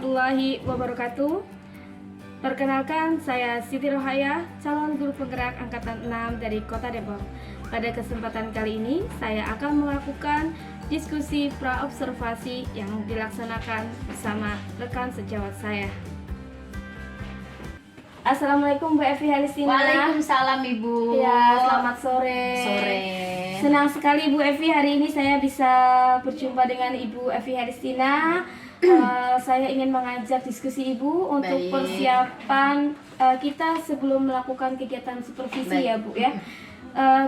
warahmatullahi wabarakatuh. Perkenalkan, saya Siti Rohaya, calon guru penggerak Angkatan 6 dari Kota Depok. Pada kesempatan kali ini, saya akan melakukan diskusi pra-observasi yang dilaksanakan bersama rekan sejawat saya. Assalamualaikum Bu Evi Halistina. Waalaikumsalam Ibu. Ya, selamat sore. Senang sekali Bu Evi, hari ini saya bisa berjumpa dengan Ibu Evi Halistina. Saya ingin mengajak diskusi Ibu untuk Baik. persiapan kita sebelum melakukan kegiatan supervisi. Baik. Ya Bu ya.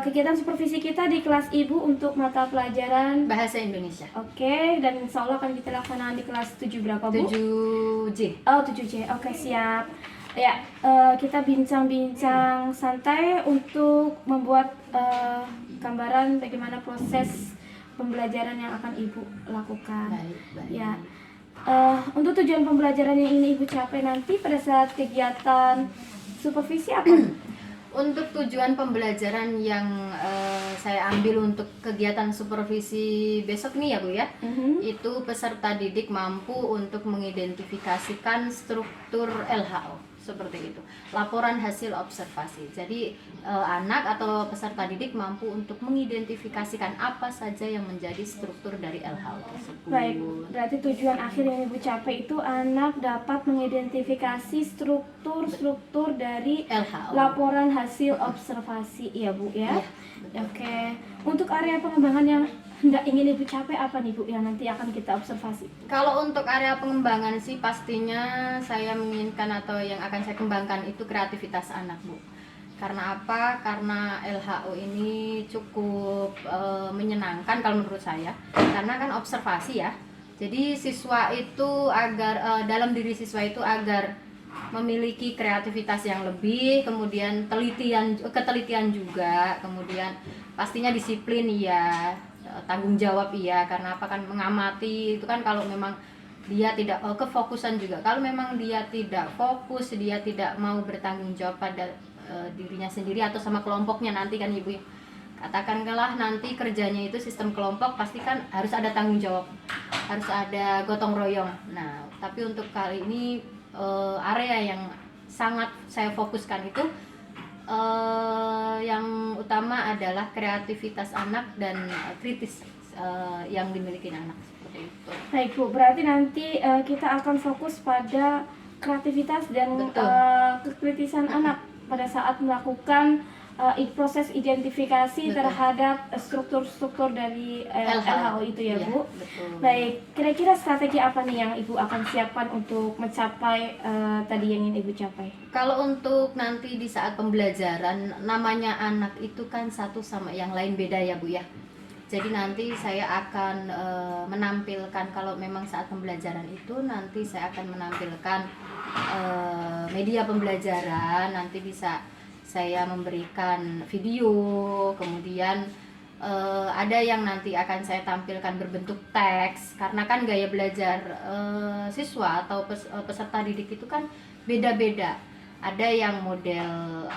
Kegiatan supervisi kita di kelas Ibu untuk mata pelajaran Bahasa Indonesia. Oke, dan insya Allah akan kita laksanakan di kelas 7 berapa Bu? 7J. Oh, 7J. Oke, siap. Ya, kita bincang-bincang santai untuk membuat gambaran bagaimana proses pembelajaran yang akan Ibu lakukan. Baik. Ya, untuk tujuan pembelajaran yang ingin Ibu capai nanti pada saat kegiatan supervisi apa? Untuk tujuan pembelajaran yang saya ambil untuk kegiatan supervisi besok nih ya Bu ya, itu peserta didik mampu untuk mengidentifikasikan struktur LHO. Seperti itu, laporan hasil observasi. Jadi anak atau peserta didik mampu untuk mengidentifikasikan apa saja yang menjadi struktur dari LHO tersebut. Baik, berarti tujuan akhir yang Ibu capai itu anak dapat mengidentifikasi struktur dari LHO. laporan hasil observasi, ya Bu ya. Iya, Oke, untuk area pengembangan yang hendak ingin Ibu capai apa nih Bu yang nanti akan kita observasi? Kalau untuk area pengembangan sih pastinya saya menginginkan atau yang akan saya kembangkan itu kreativitas anak Bu. Karena apa? Karena LHO ini cukup menyenangkan kalau menurut saya. Karena kan observasi ya. Jadi siswa itu agar dalam diri siswa itu agar memiliki kreativitas yang lebih, kemudian ketelitian juga, kemudian pastinya disiplin ya. Tanggung jawab iya, karena apa kan mengamati itu kan kalau memang dia tidak kefokusan juga, kalau memang dia tidak fokus, dia tidak mau bertanggung jawab pada dirinya sendiri atau sama kelompoknya nanti kan Ibu, katakanlah nanti kerjanya itu sistem kelompok, pasti kan harus ada tanggung jawab, harus ada gotong royong. Nah tapi untuk kali ini area yang sangat saya fokuskan itu yang utama adalah kreativitas anak dan kritis yang dimiliki anak, seperti itu. Baik Bu, berarti nanti kita akan fokus pada kreativitas dan kekritisan anak pada saat melakukan proses identifikasi terhadap struktur-struktur dari LHO itu ya Bu. Betul. Baik, kira-kira strategi apa nih yang Ibu akan siapkan untuk mencapai tadi yang ingin Ibu capai? Kalau untuk nanti di saat pembelajaran, namanya anak itu kan satu sama yang lain beda ya Bu ya. Jadi nanti saya akan menampilkan, kalau memang saat pembelajaran itu nanti saya akan menampilkan media pembelajaran, nanti bisa saya memberikan video, kemudian ada yang nanti akan saya tampilkan berbentuk teks, karena kan gaya belajar siswa atau peserta didik itu kan beda-beda. Ada yang model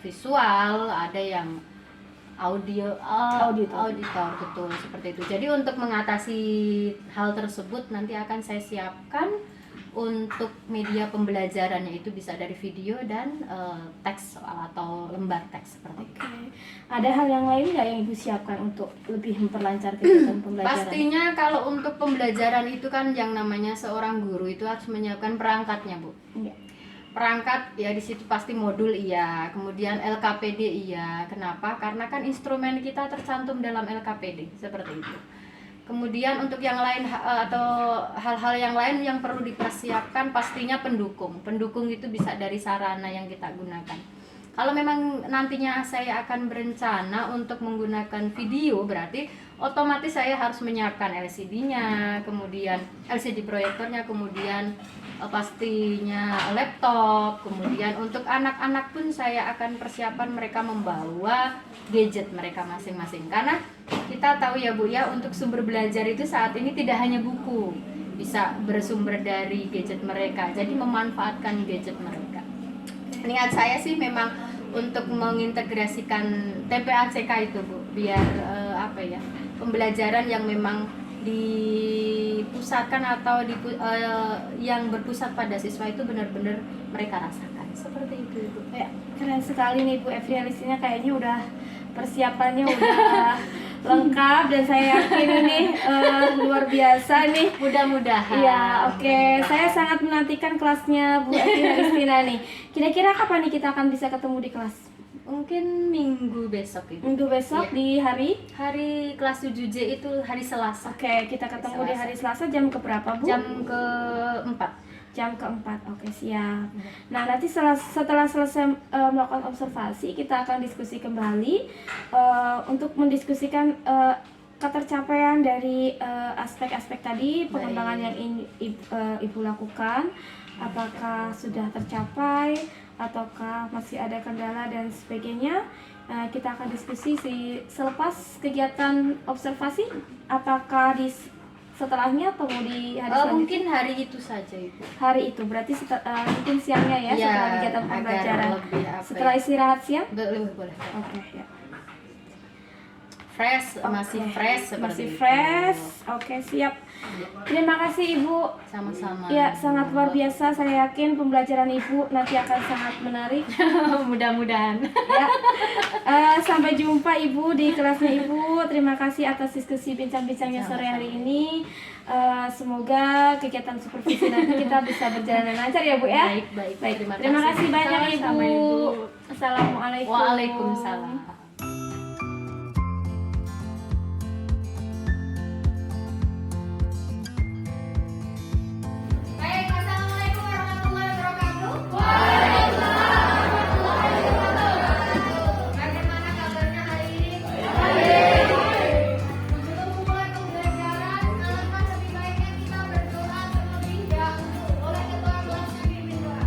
visual, ada yang auditor, betul seperti itu. Jadi untuk mengatasi hal tersebut nanti akan saya siapkan untuk media pembelajarannya itu bisa dari video dan teks atau lembar teks seperti itu. Ada hal yang lain nggak yang Ibu siapkan untuk lebih memperlancar kegiatan pembelajaran? Pastinya kalau untuk pembelajaran itu kan yang namanya seorang guru itu harus menyiapkan perangkatnya Bu. Iya. Perangkat ya di situ pasti modul iya, kemudian LKPD iya. Kenapa? Karena kan instrumen kita tercantum dalam LKPD seperti itu. Kemudian untuk yang lain atau hal-hal yang lain yang perlu dipersiapkan pastinya pendukung. Pendukung itu bisa dari sarana yang kita gunakan. Kalau memang nantinya saya akan berencana untuk menggunakan video, berarti otomatis saya harus menyiapkan LCD-nya, kemudian LCD proyektornya, kemudian pastinya laptop, kemudian untuk anak-anak pun saya akan persiapan mereka membawa gadget mereka masing-masing, karena kita tahu ya Bu ya, untuk sumber belajar itu saat ini tidak hanya buku, bisa bersumber dari gadget mereka, jadi memanfaatkan gadget mereka. Niat saya sih memang untuk mengintegrasikan TPACK itu Bu, biar pembelajaran yang memang dipusatkan atau yang berpusat pada siswa itu benar-benar mereka rasakan. Seperti itu Ibu. Ya, keren sekali nih Bu Evrialisina, kayaknya udah persiapannya udah lengkap dan saya yakin ini luar biasa nih. Mudah-mudahan. Iya, oke. Saya sangat menantikan kelasnya Bu Evrialisina nih. Kira-kira kapan nih kita akan bisa ketemu di kelas? Mungkin minggu besok Ibu. Minggu besok Iya. di hari? Hari kelas 7J itu hari Selasa. Oke, kita ketemu di hari Selasa jam keberapa Bu? Jam ke-4. Jam keempat. Oke, siap. Nah, nanti setelah selesai melakukan observasi, kita akan diskusi kembali untuk mendiskusikan ketercapaian dari aspek-aspek tadi, pengembangan yang Ibu lakukan. Apakah sudah tercapai ataukah masih ada kendala dan sebagainya. Kita akan diskusi selepas kegiatan observasi, apakah setelahnya atau mau di hari selanjutnya? Mungkin hari itu saja Ibu. Hari itu berarti mungkin siangnya ya, Iya, setelah kegiatan agar pembelajaran. lebih Setelah istirahat siang? Boleh. Oke, ya. Fresh, masih Oke, fresh seperti masih itu. fresh. Oke, siap. Terima kasih Ibu. Sama-sama. Ya, sangat luar biasa. Saya yakin pembelajaran Ibu nanti akan sangat menarik. Mudah-mudahan. Ya. Sampai jumpa Ibu di kelasnya Ibu. Terima kasih atas diskusi bincang-bincangnya sore hari ini. Semoga kegiatan supervisi nanti kita bisa berjalan dengan lancar ya Bu ya. Baik. Terima kasih banyak Sama-sama, Ibu. Ibu. Assalamualaikum. Waalaikumsalam. Baik, Assalamualaikum warahmatullahi wabarakatuh. Bagaimana kabarnya hari ini? Sebelum memulai pembelajaran, alangkah lebih baiknya kita berdoa terlebih dahulu. Oleh ketua kelas yang dipimpin doa.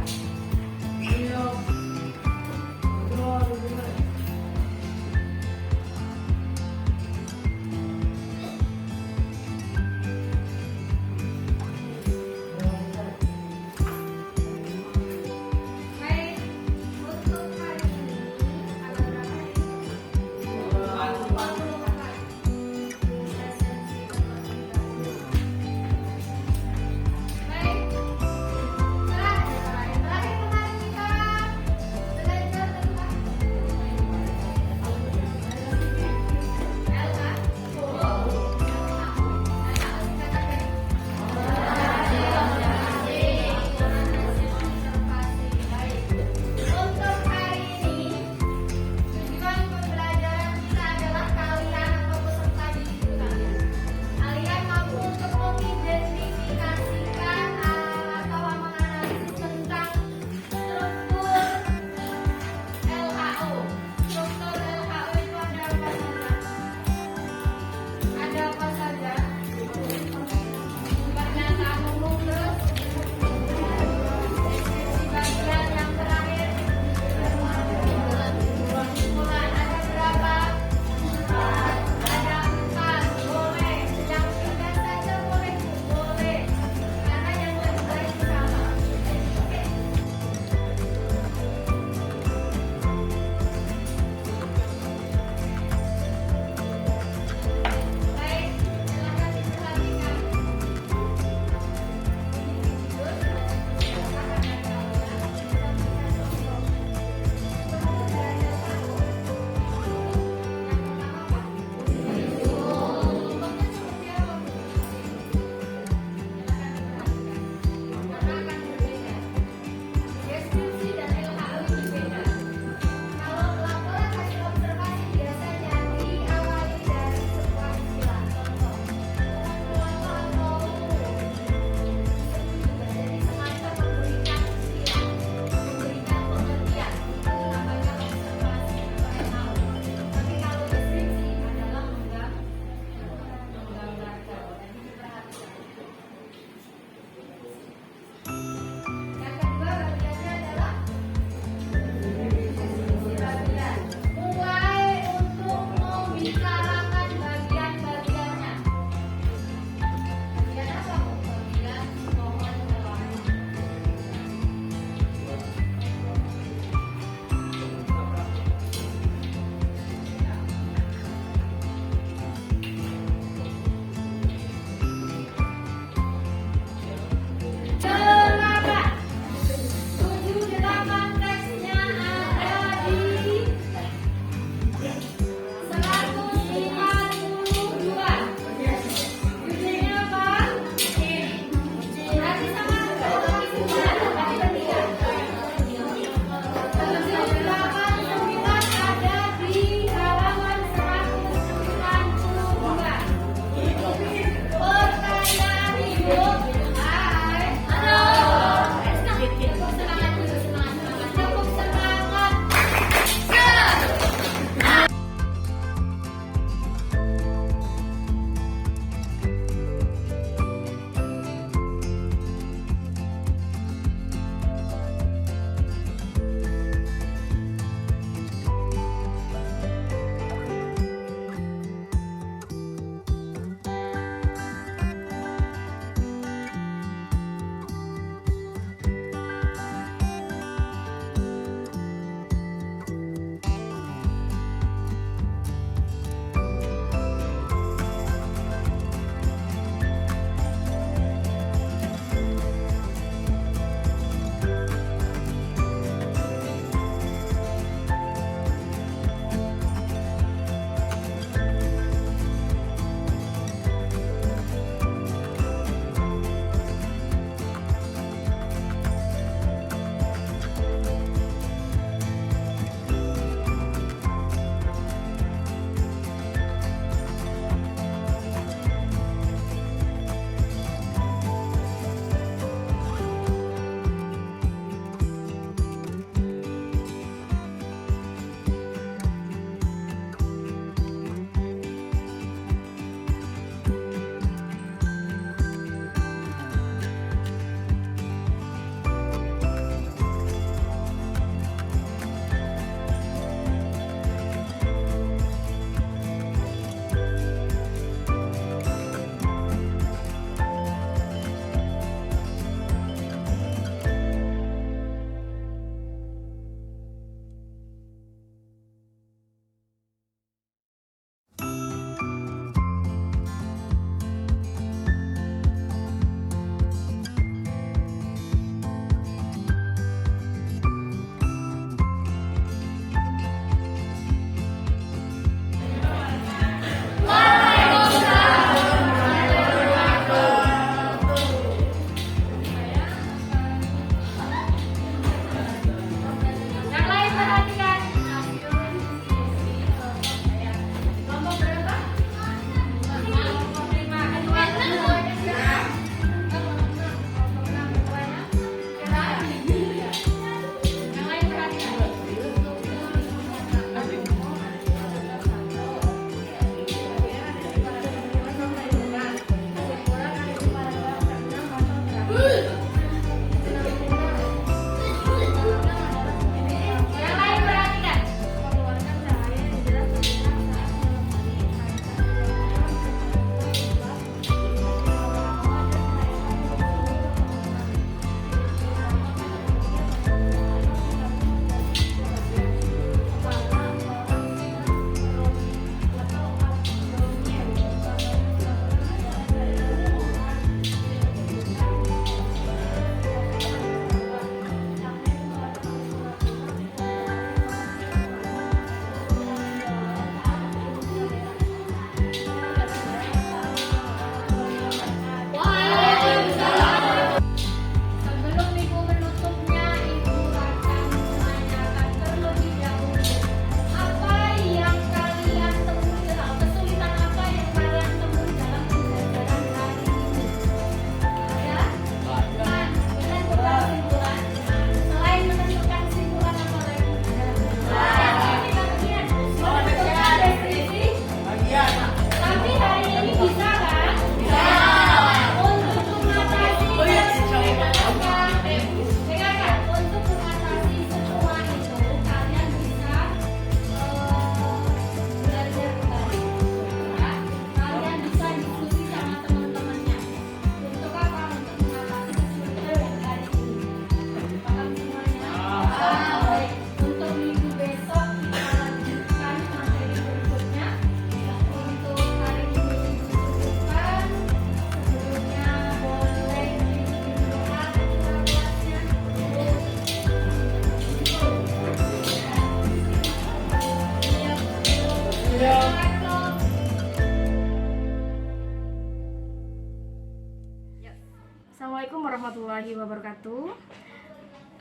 wabarakatuh.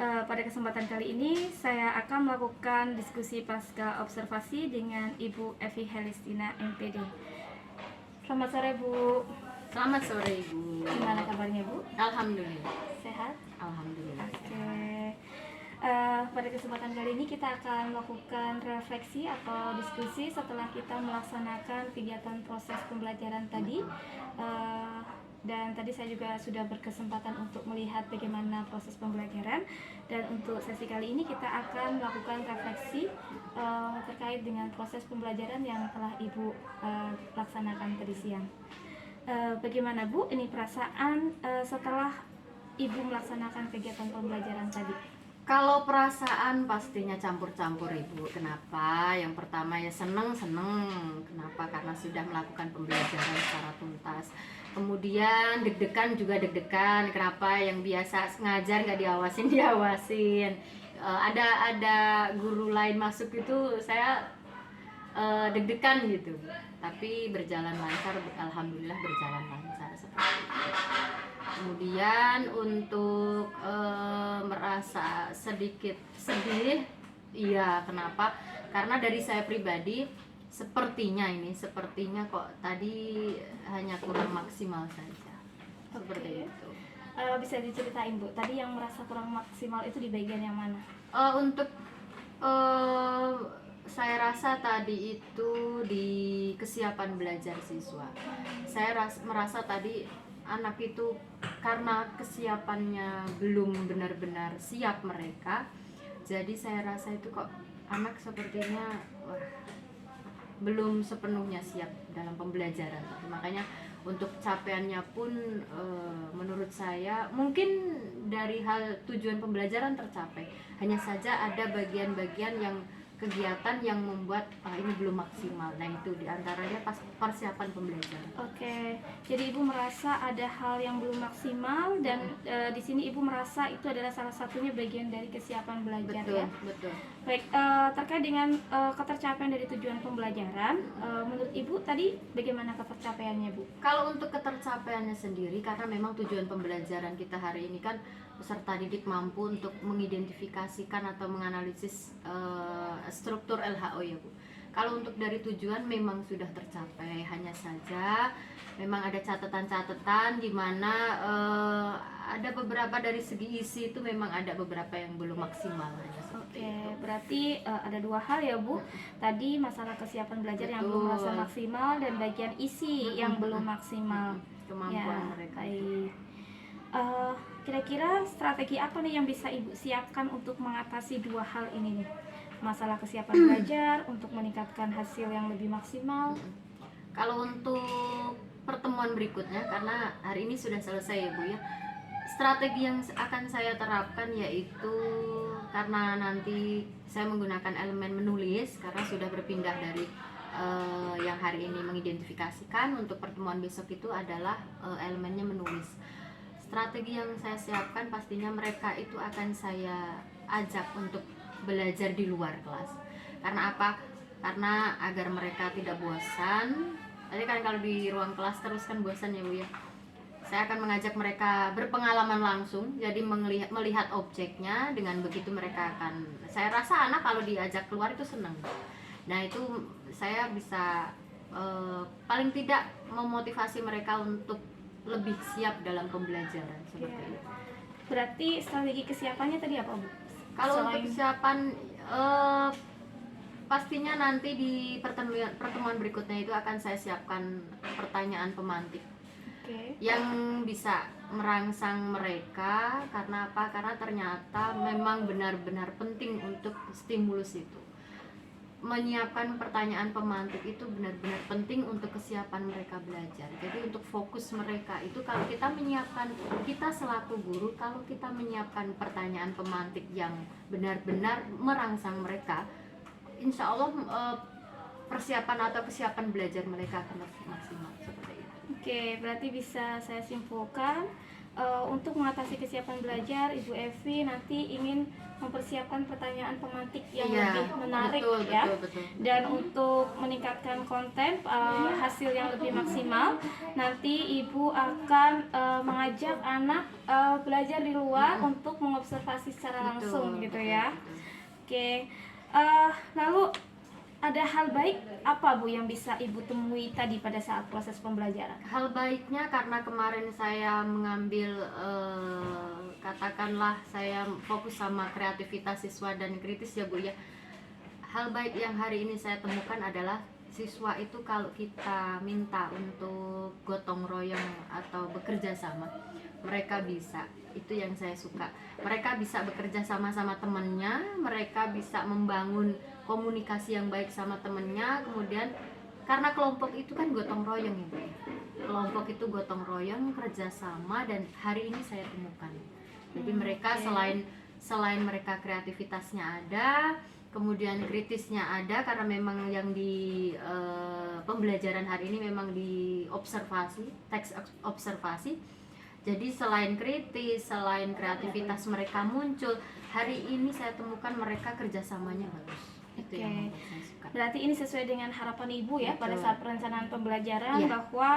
Pada kesempatan kali ini saya akan melakukan diskusi pasca observasi dengan Ibu Evi Helistina MPD. Selamat sore Bu. Selamat sore Ibu. Gimana kabarnya Bu? Alhamdulillah. Sehat? Alhamdulillah. Oke. Pada kesempatan kali ini kita akan melakukan refleksi atau diskusi setelah kita melaksanakan kegiatan proses pembelajaran tadi. Dan tadi saya juga sudah berkesempatan untuk melihat bagaimana proses pembelajaran, dan untuk sesi kali ini kita akan melakukan refleksi terkait dengan proses pembelajaran yang telah Ibu laksanakan tadi siang. Bagaimana Bu, ini perasaan setelah Ibu melaksanakan kegiatan pembelajaran tadi? Kalau perasaan pastinya campur-campur Ibu. Kenapa? Yang pertama ya seneng. Kenapa? Karena sudah melakukan pembelajaran secara tuntas. Kemudian deg-degan juga deg-degan. Kenapa? Yang biasa ngajar nggak diawasin. Ada guru lain masuk itu saya deg-degan gitu. Tapi berjalan lancar. Alhamdulillah berjalan lancar seperti itu. Kemudian untuk merasa sedikit sedih, iya, kenapa? Karena dari saya pribadi sepertinya kok tadi hanya kurang maksimal saja. Seperti itu. Bisa diceritain Bu, tadi yang merasa kurang maksimal itu di bagian yang mana? Untuk saya rasa tadi itu di kesiapan belajar siswa. Saya merasa tadi anak itu karena kesiapannya belum benar-benar siap mereka, jadi saya rasa itu kok anak sepertinya belum sepenuhnya siap dalam pembelajaran. Makanya untuk capaiannya pun menurut saya mungkin dari hal tujuan pembelajaran tercapai, hanya saja ada bagian-bagian yang kegiatan yang membuat ini belum maksimal. Nah itu diantaranya pas persiapan pembelajaran. Oke, jadi Ibu merasa ada hal yang belum maksimal, dan di sini Ibu merasa itu adalah salah satunya bagian dari kesiapan belajar. Betul, ya. betul. Baik, terkait dengan ketercapaian dari tujuan pembelajaran, menurut Ibu tadi bagaimana ketercapaiannya Bu? Kalau untuk ketercapaiannya sendiri, karena memang tujuan pembelajaran kita hari ini kan peserta didik mampu untuk mengidentifikasikan atau menganalisis struktur LHO ya Bu. Kalau untuk dari tujuan memang sudah tercapai, hanya saja memang ada catatan-catatan di mana ada beberapa dari segi isi itu memang ada beberapa yang belum maksimal. Oke, berarti ada dua hal ya Bu. Tadi masalah kesiapan belajar yang belum Betul. merasa maksimal, dan bagian isi yang belum maksimal. Kemampuan mereka. Baik. Kira-kira strategi apa nih yang bisa Ibu siapkan untuk mengatasi dua hal ini nih? Masalah kesiapan belajar untuk meningkatkan hasil yang lebih maksimal. Kalau untuk pertemuan berikutnya, karena hari ini sudah selesai ya Bu ya, strategi yang akan saya terapkan yaitu, karena nanti saya menggunakan elemen menulis karena sudah berpindah dari yang hari ini mengidentifikasikan, untuk pertemuan besok itu adalah elemennya menulis. Strategi yang saya siapkan pastinya mereka itu akan saya ajak untuk belajar di luar kelas. Karena apa? Karena agar mereka tidak bosan. Tadi kan kalau di ruang kelas terus kan bosan ya Bu ya. Saya akan mengajak mereka berpengalaman langsung, jadi melihat objeknya. Dengan begitu mereka akan, saya rasa anak kalau diajak keluar itu senang. Nah itu saya bisa paling tidak memotivasi mereka untuk lebih siap dalam pembelajaran seperti itu. Berarti strategi kesiapannya tadi apa Bu? Kalau untuk kesiapan pastinya nanti di pertemuan berikutnya itu akan saya siapkan pertanyaan pemantik. Yang bisa merangsang mereka. Karena apa? Karena ternyata memang benar-benar penting untuk stimulus itu. Menyiapkan pertanyaan pemantik itu benar-benar penting untuk kesiapan mereka belajar. Jadi untuk fokus mereka itu, kalau kita menyiapkan, kita selaku guru, kalau kita menyiapkan pertanyaan pemantik yang benar-benar merangsang mereka, insya Allah persiapan atau kesiapan belajar mereka akan maksimal seperti itu. Oke, berarti bisa saya simpulkan Untuk mengatasi kesiapan belajar, Ibu Evi nanti ingin mempersiapkan pertanyaan pemantik yang Iya, lebih menarik betul, ya. betul. Dan untuk meningkatkan konten hasil yang lebih maksimal, nanti Ibu akan mengajak anak belajar di luar untuk mengobservasi secara langsung gitu ya. Oke, lalu ada hal baik apa Bu yang bisa Ibu temui tadi pada saat proses pembelajaran? Hal baiknya karena kemarin saya mengambil katakanlah saya fokus sama kreativitas siswa dan kritis ya Bu ya. Hal baik yang hari ini saya temukan adalah siswa itu kalau kita minta untuk gotong royong atau bekerja sama, mereka bisa. Itu yang saya suka. Mereka bisa bekerja sama-sama temannya, mereka bisa membangun komunikasi yang baik sama temennya. Kemudian karena kelompok itu kan gotong royong ya Bu ya. Kelompok itu gotong royong, kerjasama, dan hari ini saya temukan. Jadi mereka selain mereka kreativitasnya ada, kemudian kritisnya ada, karena memang yang di pembelajaran hari ini memang di observasi, teks observasi. Jadi selain kritis, selain kreativitas mereka muncul, hari ini saya temukan mereka kerjasamanya bagus. Itu yang membuat saya suka. Berarti ini sesuai dengan harapan Ibu ya. Betul. Pada saat perencanaan pembelajaran, Iya. bahwa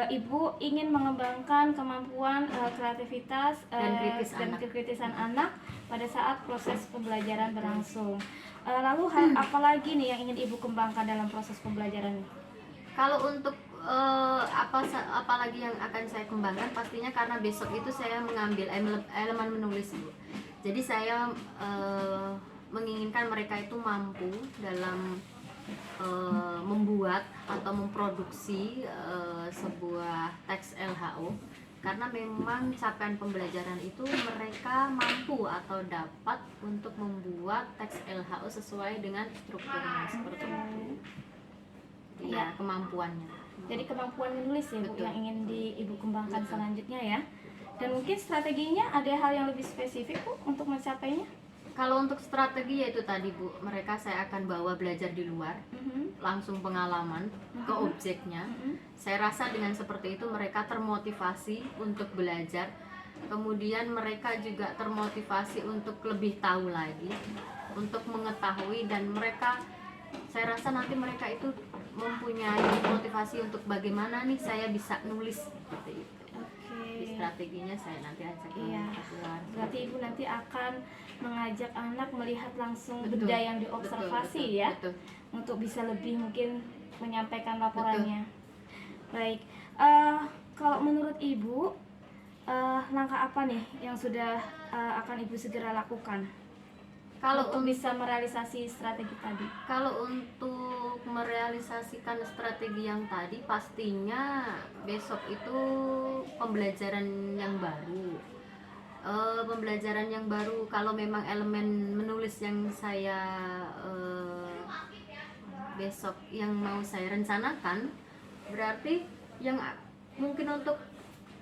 Ibu ingin mengembangkan kemampuan kreativitas Dan kritis dan anak. kekritisan anak pada saat proses pembelajaran berlangsung. Lalu hal apa lagi nih yang ingin Ibu kembangkan dalam proses pembelajaran? Kalau untuk apa lagi yang akan saya kembangkan, pastinya karena besok itu saya mengambil elemen menulis Bu. Jadi saya menginginkan mereka itu mampu dalam membuat atau memproduksi sebuah teks LHO, karena memang capaian pembelajaran itu mereka mampu atau dapat untuk membuat teks LHO sesuai dengan strukturnya seperti itu. Iya, kemampuannya. Jadi kemampuan menulis ya Bu Betul. yang ingin Ibu kembangkan Betul. selanjutnya ya. Dan mungkin strateginya ada hal yang lebih spesifik Bu untuk mencapainya? Kalau untuk strategi yaitu tadi Bu, mereka saya akan bawa belajar di luar, langsung pengalaman ke objeknya. Saya rasa dengan seperti itu mereka termotivasi untuk belajar. Kemudian mereka juga termotivasi untuk lebih tahu lagi, untuk mengetahui, dan mereka, saya rasa nanti mereka itu mempunyai motivasi untuk bagaimana nih saya bisa nulis seperti itu. Di strateginya saya nanti ajak Iya. mereka keluar. Berarti Ibu nanti akan mengajak anak melihat langsung Betul. benda yang diobservasi Betul, ya, betul. untuk bisa lebih mungkin menyampaikan laporannya. Baik, kalau menurut Ibu langkah apa nih yang sudah akan Ibu segera lakukan Kalau untuk bisa merealisasi strategi tadi? Kalau untuk merealisasikan strategi yang tadi, pastinya besok itu pembelajaran yang baru. Pembelajaran yang baru, kalau memang elemen menulis yang saya besok yang mau saya rencanakan, berarti yang mungkin untuk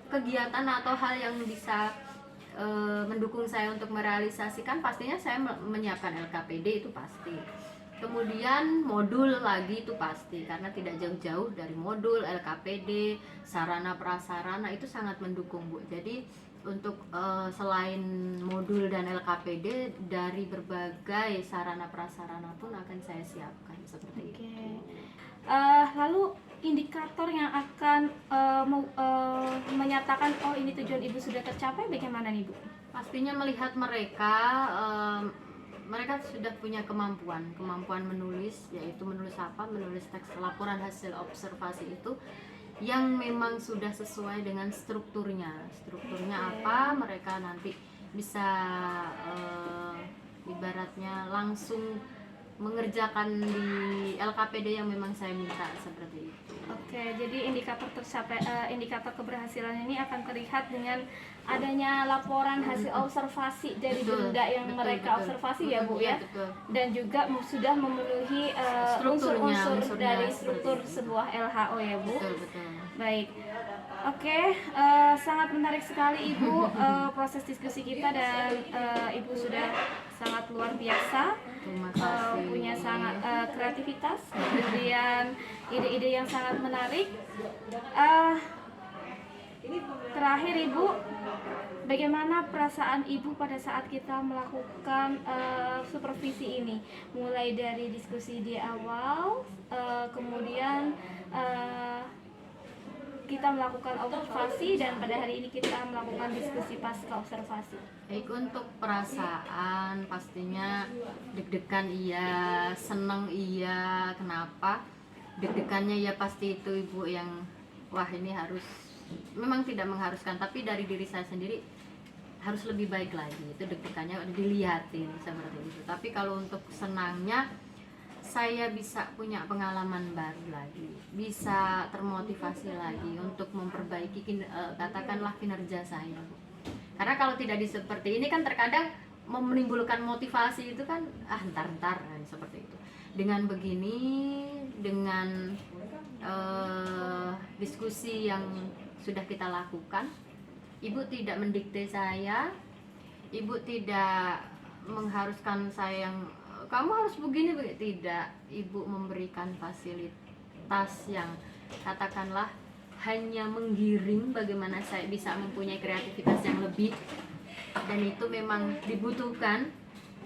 kegiatan atau hal yang bisa mendukung saya untuk merealisasikan, pastinya saya menyiapkan LKPD, itu pasti. Kemudian modul lagi itu pasti, karena tidak jauh-jauh dari modul, LKPD, sarana prasarana itu sangat mendukung Bu. Jadi untuk selain modul dan LKPD, dari berbagai sarana prasarana pun akan saya siapkan seperti itu. Lalu indikator yang akan menyatakan oh ini tujuan Ibu sudah tercapai bagaimana nih Bu? Pastinya melihat mereka mereka sudah punya kemampuan menulis, yaitu menulis teks laporan hasil observasi itu yang memang sudah sesuai dengan strukturnya apa, mereka nanti bisa ibaratnya langsung mengerjakan di LKPD yang memang saya minta seperti itu. Oke, jadi indikator keberhasilan ini akan terlihat dengan adanya laporan hasil observasi dari Betul, benda yang betul, mereka betul. observasi ya Bu ya, Betul. dan juga sudah memenuhi unsur-unsur unsurnya, dari seperti struktur itu. sebuah LHO ya Bu. Betul. Baik, oke, sangat menarik sekali Ibu proses diskusi kita, dan Ibu sudah sangat luar biasa, Terima kasih. punya sangat kreativitas, kemudian ide-ide yang sangat menarik. Terakhir Ibu, bagaimana perasaan Ibu pada saat kita melakukan supervisi ini? Mulai dari diskusi di awal, kemudian kita melakukan observasi, dan pada hari ini kita melakukan diskusi pasca observasi. Baik, untuk perasaan pastinya deg-degan iya, seneng iya. Kenapa? Deg-degannya ya pasti itu Ibu yang wah ini harus, memang tidak mengharuskan, tapi dari diri saya sendiri harus lebih baik lagi. Itu deg-degannya dilihatin seperti itu. Tapi kalau untuk senangnya, saya bisa punya pengalaman baru lagi, bisa termotivasi lagi untuk memperbaiki katakanlah kinerja saya, Bu. Karena kalau tidak seperti ini kan terkadang menimbulkan motivasi itu kan ntar kan, seperti itu. Dengan begini, dengan diskusi yang sudah kita lakukan, Ibu tidak mendikte saya, Ibu tidak mengharuskan saya yang kamu harus begini, tidak. Ibu memberikan fasilitas yang katakanlah hanya menggiring bagaimana saya bisa mempunyai kreativitas yang lebih, dan itu memang dibutuhkan,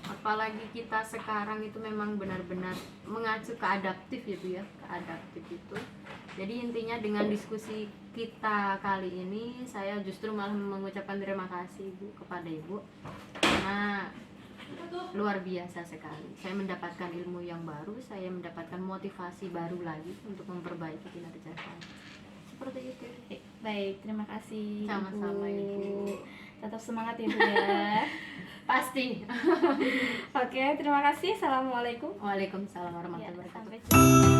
apalagi kita sekarang itu memang benar-benar mengacu ke adaptif ya Bu ya, ke adaptif itu. Jadi intinya dengan diskusi kita kali ini, saya justru malah mengucapkan terima kasih Bu kepada Ibu, karena luar biasa sekali. Saya mendapatkan ilmu yang baru, saya mendapatkan motivasi baru lagi untuk memperbaiki kinerja saya. Seperti itu. Baik, terima kasih Sama-sama, Ibu. Tetap semangat ya Bu ya. Pasti. Oke, terima kasih. Assalamualaikum. Waalaikumsalam Ya, warahmatullahi wabarakatuh. sampai jumpa.